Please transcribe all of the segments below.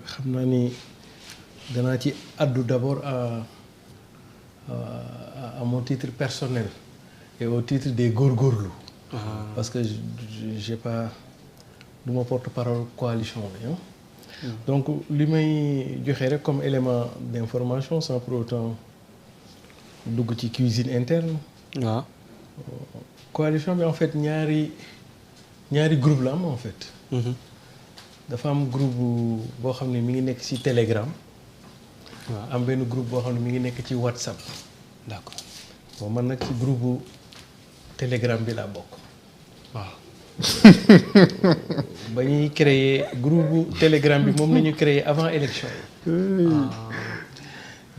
xam naa ni danaa ci addu d'abord à mon titre personnel et au titre des góorgóorlu. Parce que j'ai pas du ma porte-parole coalition bi. Donc li may joxe rek comme élément d'information sans pour autant dugg ci cuisine interne. waaw. coalition bi en fait ñaari groupe la am en fait. dafa am groupe boo xam ne mi ngi nekk ci Telegram. waaw am benn groupe boo xam ne mi ngi nekk ci WhatsApp. d'accord bon man nag ci groupe Telegram bi laa bokk. waaw. ba ñuy créer groupe Telegram bi moom la ñu créer avant élection yi.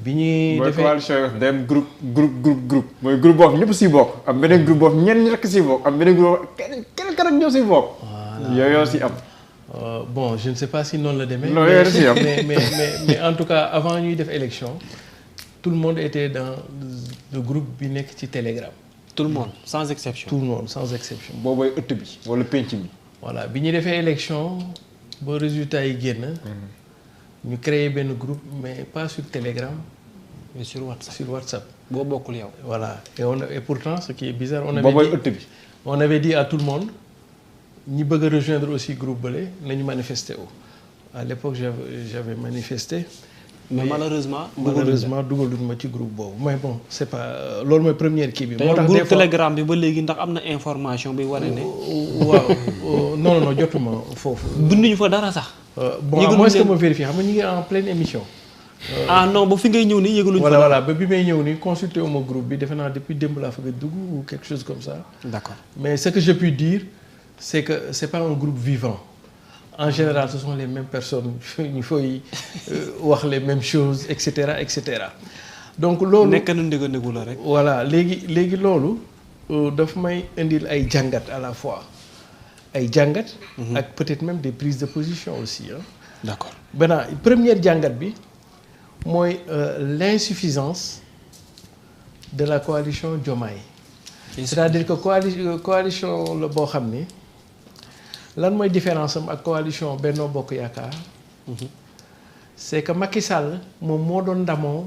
bi ñuy defee coalition yi dem groupe mooy groupe boo xam ñëpp siy bokk am beneen groupe boo xam ñenn ñi rekk siy bokk am beneen groupe kenn rek ñoo siy bokk. voilà yoo si am. bon je ne sais pas si noonu la demee. non yooyu si am mais en tout cas avant ñuy def élection tout le monde était dans le groupe bi nekk ci Telegram. tout le monde sans exception. tout le monde sans exception. boobooy ëtt bi wala penc mi. voilà bi ñu defee élection ba résultat yi génn. ñu créé benn groupe mais pas sur Telegram. mais sur WhatsApp. sur WhatsApp. boo bokkul yow. voilà et pourtant ce qui est bizarre. on avait dit à tout le monde ñi bëgg a rejoindre aussi groupe bële nañu manifester wu. à l'époque j'avais manifesté. mais malheureusement dugaluñ ma ci groupe boobu mais bon c'est pas loolu mooy première kii bi. moo tax groupe Telegram bi ba léegi ndax am na information bi wane ne. waaw non jotuma foofu. binduñu fa dara sax. bon à moins que ma vérifier xam nga ñu ngi en pleine émission. non ba fi ngay ñëw nii yëgaluñu fa. voilà ba bi may ñëw nii consulté wu ma groupe bi defe naa depuis démb laa fa nga dugg ou quelque chose comme ça. d'accord mais ce que je puis dire c'est que c'est pas un groupe vivant. En général, ce sont les mêmes personnes, il faut wax les mêmes choses, etc. etc. Donc, voilà, léegi loolu daf may indil ay jàngat à la fois ay jàngat. ak peut-être même des prises de position aussi. D'accord. Maintenant, première jàngat bi mooy l'insuffisance de la coalition Diomaye. C'est-à-dire que coalition la boo xam ni. lan mooy différence am ak coalition Benno Bokk Yaakaar. c'est que Macky Sall moom moo doon ndamoo.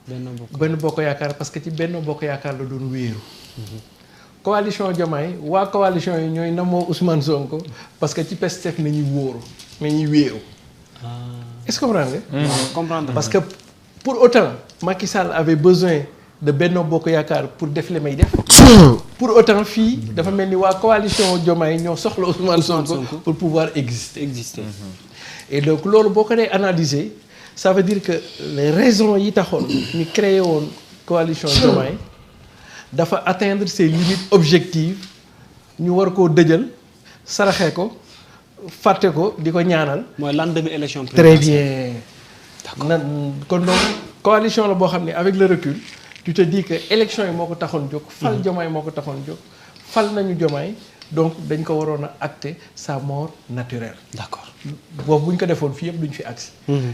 Benno Bokk Yaakaar parce que ci Benno Bokk Yaakaar la doon wéeru. coalition Diomaye waa coalition yi ñooy ndamoo Ousmane Sonko parce que ci Pastef nañuy wóoru nañuy wéeru. est-ce que comprendre nga. comprendre parce que pour autant Macky Sall avait besoin de Benno Bokk Yaakaar pour def li may def. pour autant fii dafa mel ni waa coalition Diomaye ñoo soxla Ousmane Sonko pour pouvoir exister. Et donc loolu boo ko dee analyser ça veut dire que les raisons yi taxoon ñu créé woon coalition Diomaye dafa atteindre ses limites objectives ñu war koo dëjal saraxee ko fàtte ko di ko ñaanal. mooy lendemain élection très bien. kon donc coalition la boo xam ne avec le recul. tu te dis que élection yi moo ko taxoon jóg. fal Diomaye moo ko taxoon jóg. fal nañu Diomaye donc dañ ko waroon a acter sa mort naturelle. d'accord boobu bu ñu ko defoon fii yëpp duñ fi agsi.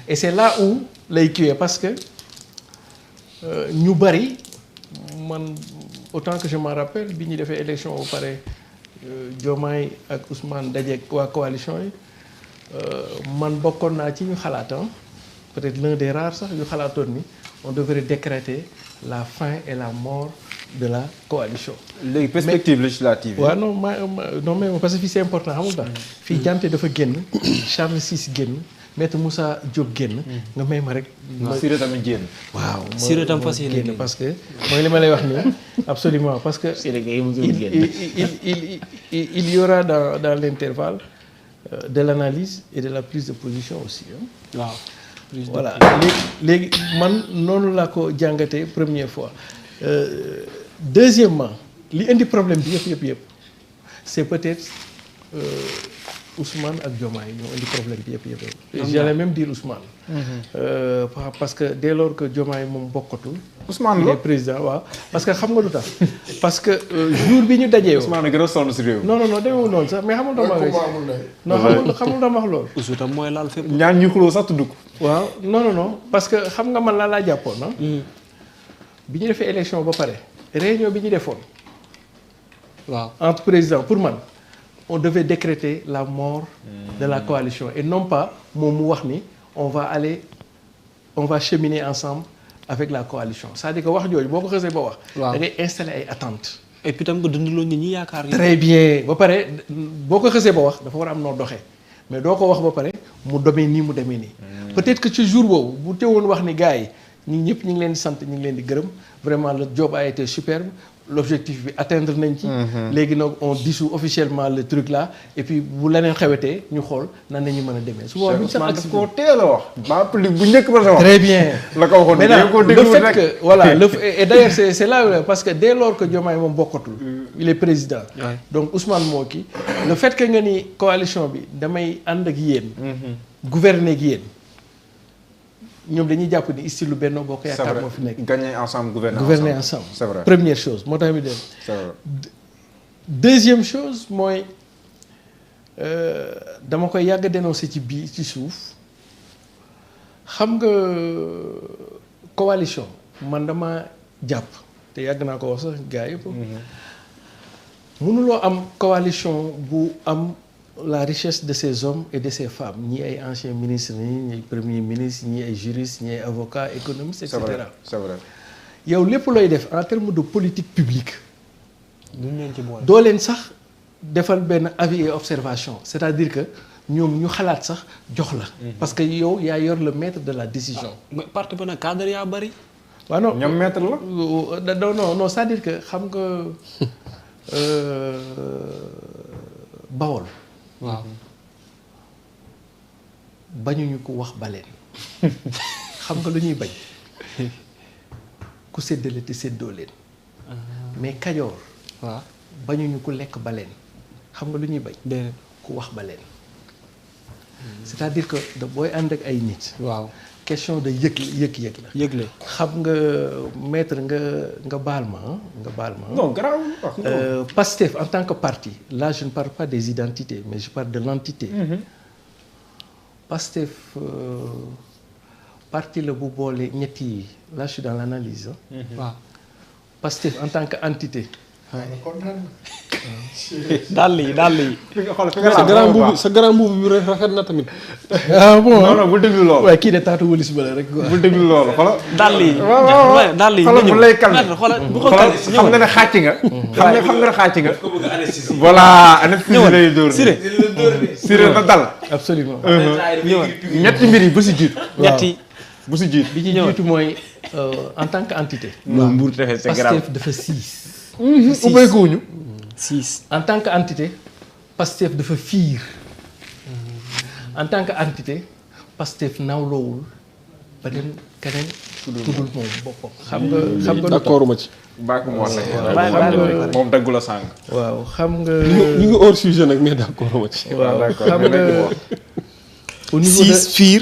et c'est là où lay kiiwee parce que ñu bari man autant que je me rappelle bi ñu defee élection ba pare Diomaye ak Ousmane dajeek waa coalition yi man bokkoon naa ci ñu xalaatoon peut-être l'un des rares sax yu xalaatoon ni on devrait décréter la fin et la mort de la coalition. léegi perspective législative. waaw non mais parce que fii c'est important xamul tax fii Dianté dafa génn Charles Ciss génn Maître Moussa Diop génn. nga may ma rek. Siré tamit génn. waaw Siré tam fas yéene génn parce que mooy li ma lay wax nii absolument parce que. il y aura dans l'intervalle de l'analyse et de la prise de position aussi. waaw. voilà léegi man noonu laa ko jàngatee première fois deuxièmement li indi problème bi yëpp c'est peut-être Ousmane ak Diomaye ñoo indi problème bi yëpp. j'allais même dire Ousmane. parce que dès lors que Diomaye moom bokkatul. Ousmane la président waaw parce que xam nga lu tax parce que jour bi ñu dajee woon. Ousmane a gën a sonn si réew. non demeewul noonu sax mais xamul dama wax loolu. Oussou tam mooy laal fépp. ñaan ñu xuloo sax tudd ko. waaw non parce que xam nga man laa jàppoon na bi ñu defee élection ba pare réunion bi ñu defoon. waaw entre président pour man on devait décréter la mort de la coalition et non pas moom mu wax ni on va cheminer ensemble avec la coalition c'est-à-dire que wax jooju boo ko xësee ba wax. waaw da ngay installer ay attentes. et puis tam nga dundaloo nit ñi yaakaar. très bien ba pare boo ko xësee ba wax dafa war a am noo doxee mais doo ko wax ba pare mu demee nii mu demee nii. peut-être que ci jour boobu bu teewoon wax ni gars yi ñun ñëpp ñu ngi leen di sant ñu ngi leen di gërëm vraiment le job a été superbe l'objectif bi atteindre nañ ci. léegi nag on dissout officiellement le truc là et puis bu leneen xewetee ñu xool nan la ñu mën a demee. su boobaa Cheikh Ousmane daf koo teel a wax. maa public bu njëkk ba sa wax. très bien. la ko waxoon maintenant le fait que voilà et d'ailleurs c'est là parce que dès lors que Diomaye moom bokkatul. il est président. donc Ousmane moo kii le fait que nga ni coalition bi damay ànd ak yéen. gouverner ak yéen. ñoom dañuy jàpp ni style lu Benno Bokk Yaakaar moo fi nekk. gagner ensemble gouverner ensemble. c'est vrai première chose moo tax mi dem. c'est vrai. deuxième chose mooy dama koy yàgg dénoncer ci bii ci suuf xam nga coalition man dama jàpp te yàgg naa ko wax sax gars yëpp. mënuloo am coalition bu am. la richesse de ces hommes et de ces femmes ñii ay anciens ministres ñii ay premiers ministres ñii ay juristes ñii ay avocats économistes et cetera. c'est vrai. yow lépp looy def en termes de politique publique. duñ leen ci boole. doo leen sax defal benn avis et observation c'est-à-dire que ñoom ñu xalaat sax jox la. parce que yow yaa yor le maître de la décision. mais parti ba nag cadre yaa bari. waaw non ñoom maître la. non c'est-à-dire que xam nga Bawol. waaw bañuñu ko wax baleen xam nga lu ñuy bañ ku séddale te séddoo leen mais Kajoor waaw bañuñu ku lekk baleen xam nga lu ñuy bañ déedéet ku wax baleen c'est-à-dire que da booy ànd ak ay nit waaw question de yëg la yëgle xam nga maître nga baal ma non grave. Pastef en tant que parti là je ne parle pas des identités mais je parle de l'entité. Pastef parti la bu boole ñetti yi là je suis dans l'analyse. waaw Pastef en tant que entité. dàll yi. fi nga xool sa grand mbubb bi rafet na tamit. ah bon non bul déglu loolu. waaye kii de taatu wëlis ba la rek. bul déglu loolu xoolal. dàll yi. waaw dàll yi xoolal bu lay calmer. xoolal bu ko xoolal calmer xam nga ne xàcc nga. xam nga ne xàcc nga. voilà anesthésie lay dóor. Siré na dal. absolument. ñetti mbir yi bu si jiitu. ñetti bu si jiitu. bi ci jiitu mooy en tant que entité. waaw Mbour Tefes c'est grave. Pastef dafa siis. ubbeekuwuñu. 6. en tant que entité Pastef dafa fiir en tant que entité Pastef nawloowul ba dem keneen tuddul moom boppam xam nga d'accord ma ci. bàyyi ko mu wax waaw moom daggu la sàng. waaw xam nga ñu ngi hors sujet nag mais d'accord ma ci. waaw d'accord xam nga au niveau de 6 fiir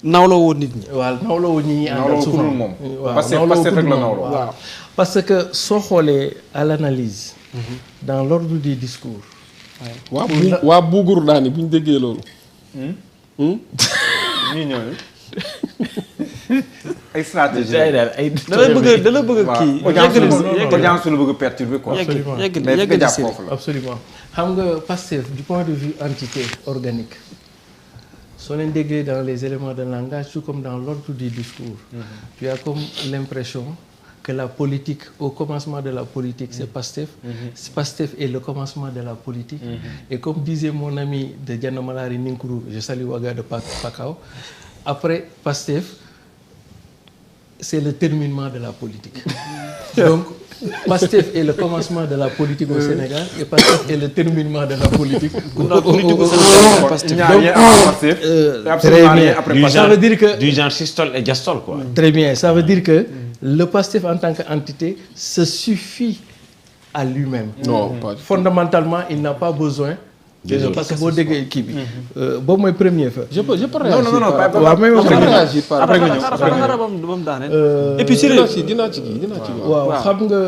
nawloo woon nit ñi. waaw nawloowul ñi ñuy àndal nawloo souvent ku dul moom. waaw Pastef nawloowul rek ku dul la moom, nawloo. waaw. parce que soo xoolee à l'analyse dans l'ordre du discours waa buugur daani bu ñu déggee loolu. ñii ñooñu. ay stratégie da la bëgg kii. audience lu bëgg a perturber quoi. Absolument. yegg mais fi nga jàpp si foofu la. absolument xam nga Pastef du point de vue entité organique soo leen déggee dans les éléments de langage tout comme dans l'ordre du discours tu as comme l'impression que la politique au commencement de la politique c'est Pastef. Pastef est le commencement de la politique. Et comme disait mon ami de Diana Malari Ninkuru, je salue Waga de Pakao, après Pastef c'est le terminement de la politique. Donc Pastef est le commencement de la politique au Sénégal et Pastef est le terminement de la politique au Sénégal. Ça veut dire que du genre systole et diastole quoi. très bien, ça veut dire que le Pastef en tant qu'entité se suffit à lui-même. non pas Fondamentalement, il n'a pas besoin. Parce que boo déggee kii bi. boobu mooy premier fa. je peux réagir. non waaw même après nga ñëw après nga ñëw ba mu daaneel. et puis dinaa ci waaw xam nga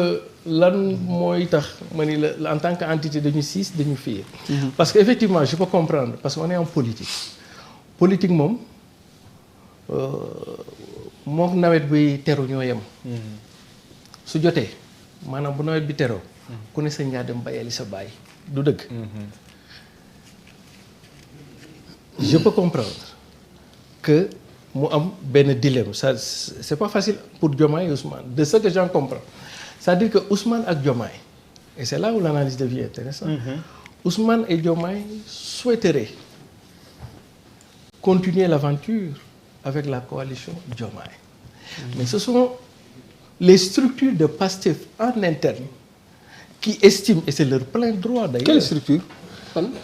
lan mooy tax ma ni la en tant qu'entité dañu siis dañu fiir. parce que effectivement je peux comprendre parce que on est en politique. politique moom mook nawet bi teru ñoo yem. su jotee maanaam bu nawet bi teroo. ku ne sañ ngaa dem bayali sa baay du dëgg. je peux comprendre que mu am benn dilemme ça c'est pas facile pour Diomaye et Ousmane de ce que j'en comprends c'est-à-dire que Ousmane ak Diomaye et c'est là où l'analyse devient intéressante. Ousmane et Diomaye souhaiteraient continuer l'aventure avec la coalition Diomaye. Mais ce sont les structures de Pastef en interne qui estiment, et c'est leur plein droit d'ailleurs. Quelle structure?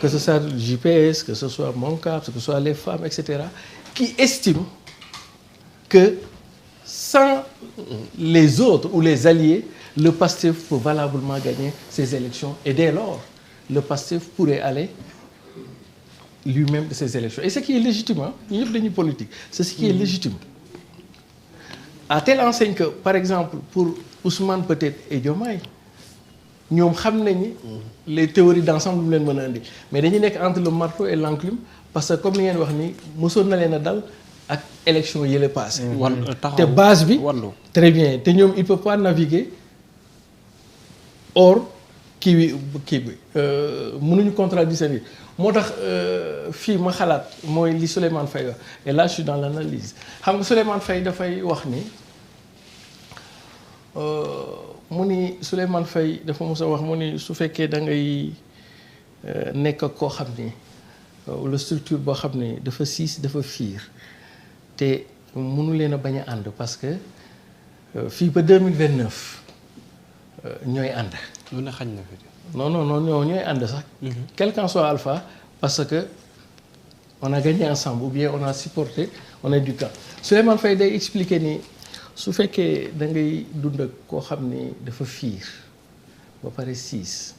Que ce soit JPS, que ce soit Moncap, que ce soit les femmes, etc., qui estiment que sans les autres ou les alliés, le Pastef peut valablement gagner ces élections. Et dès lors, le Pastef pourrait aller lui-même de ces élections. Et ce qui est légitime, ñëpp dañuy politique, c'est ce qui est légitime. À telle enseigne que, par exemple, pour Ousmane peut-être et Diomaye, ñoom xam nañu les théories d'ensemble lu mu leen mën a indi mais dañuy nekk entre le marteau et l'enclume parce que comme li ngeen wax ni mosoon na leen a dal ak élection yële passé te base bi très bien te ñoom il peut pas naviguer hors kii bi mënuñu contradictionner moo tax fii ma xalaat mooy li Souleymane Faye wax et là je suis dans l'analyse xam nga Souleymane Faye dafay wax ni mu ni Souleymane Faye dafa mos a wax mu ni su fekkee da ngay nekk koo xam ni wala structure boo xam ni dafa siis dafa fiir te mënu leen a bañ a ànd parce que fii ba 2029 ñooy ànd. lu ne xañ na fi. non ñooy ànd sax. quel qu'en soit alpha parce que on a gagné ensemble ou bien on a supporté on a du camp Souleymane Faye day expliquer ni. su fekkee da ngay dund ak koo xam ni dafa fiir ba pare siis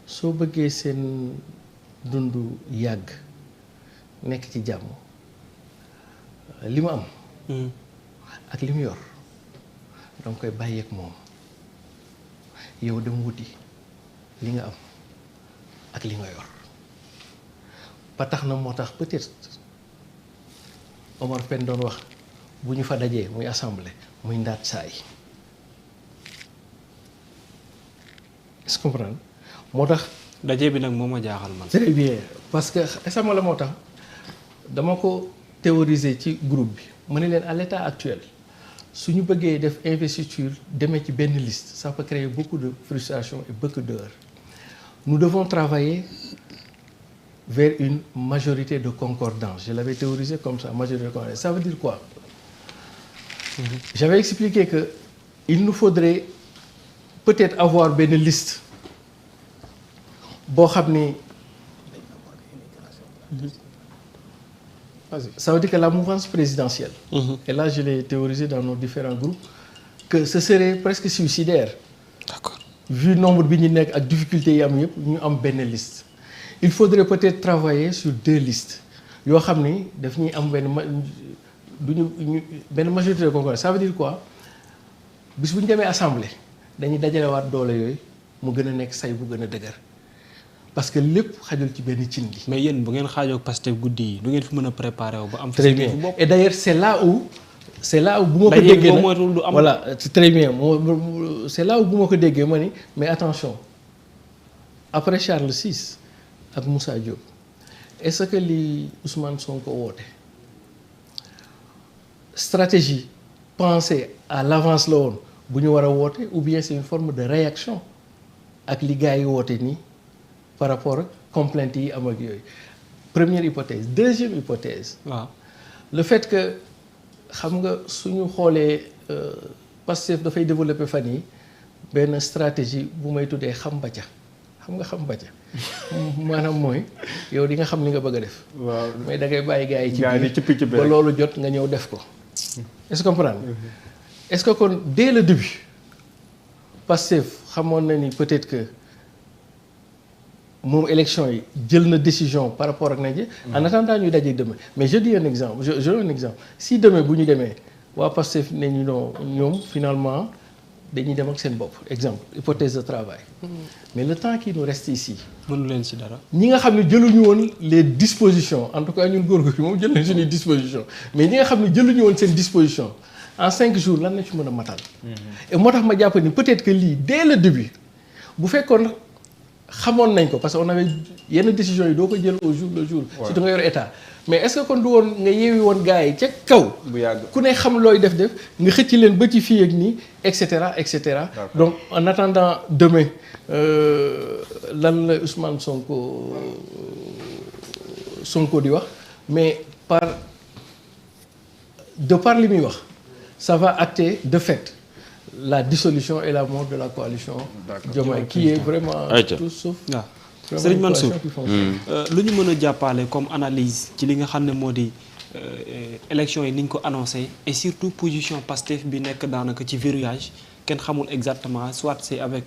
soo bëggee seen dund yàgg nekk ci jàmm li mu am ak li mu yor danga koy bàyyeek moom yow dem wuti li nga am ak li nga yor ba tax na moo tax peut-être Omar Pène doon wax bu ñu fa dajee muy assemblée muy ndaat saay est-ce que comprendre moo tax. daje bi nag moo ma jaaxal man. très bien parce que sama la moo tax dama ko théoriser ci groupe bi ma ne leen à l'état actuel su ñu bëggee def investiture demee ci benn liste ça peut créer beaucoup de frustration et beaucoup d'heures nous devons travailler vers une majorité de concordance je l'avais théorisé comme ça majorité de concordance ça veut dire quoi. J'avais expliqué que il nous faudrait peut-être avoir benn liste boo xam ni ça veut dire que la mouvance présidentielle et là je l'ai théorisé dans nos différents groupes que ce serait presque suicidaire. D'accord. Vu nombre bi ñu nekk ak difficultés yi am yëpp ñu am benn liste il faudrait peut-être travailler sur 2 listes yoo xam ni daf ñuy am benn majorité de concordance ça veut dire quoi bis bu ñu demee assemblée dañuy dajalewaat doole yooyu mu gën a nekk say bu gën a dëgër parce que lépp xajul ci benn cin gi. mais yéen bu ngeen xaajoo Pastef guddi yi du ngeen fi mën a préparer wu ba am. très bien et d'ailleurs c'est là où bu ma ko déggee nag voilà c'est très bien c'est là où bu ma ko déggee ma ni mais attention après Charles VI ak Moussa Diop est-ce que li Ousmane Sonko woote. stratégie pensée à l'avance la woon bu ñu war a woote ou bien c'est une forme de réaction ak li gars yi woote nii par rapport ak complaintes yi am ak yooyu première hypothèse deuxième hypothèse waaw le fait que xam nga suñu xoolee Pastef dafay développer fan yi benn stratégie bu may tuddee xam ba ca maanaam mooy yow di nga xam li nga bëgg a def waaw mais da ngay bàyyi gars yi ci biir ba loolu jot nga ñëw def ko est-ce que comprendre est-ce que kon dès le début Pastef xamoon na ni peut-être que moom élection yi jël na décision par rapport ak nañ en attendant ñuy daje demain mais je dis un exemple je donne un exemple si demain bu ñu demee waa Pastef ne ñu non ñoom finalement dañuy dem ak seen bopp exemple hypothèse de travail mais le temps qui nous reste ici mënu leen ci dara ñi nga xam ne jëluñu woon les dispositions en tout cas ñun góorgóorlu moom jël nañ suñuy disposition mais ñi nga xam ne jëluñu woon seen disposition en 5 jours lan la ci mën a matal et moo tax ma jàpp ni peut-être que lii dès le début bu fekkoon xamoon nañ ko parce que on avait yenn décisions yi doo ko jël au jour le jour. surtout nga yor état. mais est-ce que kon du woon nga yeewi woon gars yi ca kaw. bu yàgg ku ne xam looy def nga xëcc leen ba ci fii ak nii et cetera et cetera. donc en attendant demain lan la Ousmane Sonko di wax mais de par li muy wax ça va acter de fait la dissolution et la mort de la coalition Diomaye qui est vraiment tout sauf Serigne Mansour lu ñu mën a jàppale comme analyse ci li nga xam ne moo di élection yi ni ñu ko annoncé et surtout position Pastef bi nekk daanaka ci verrouillage kenn xamul exactement soit c'est avec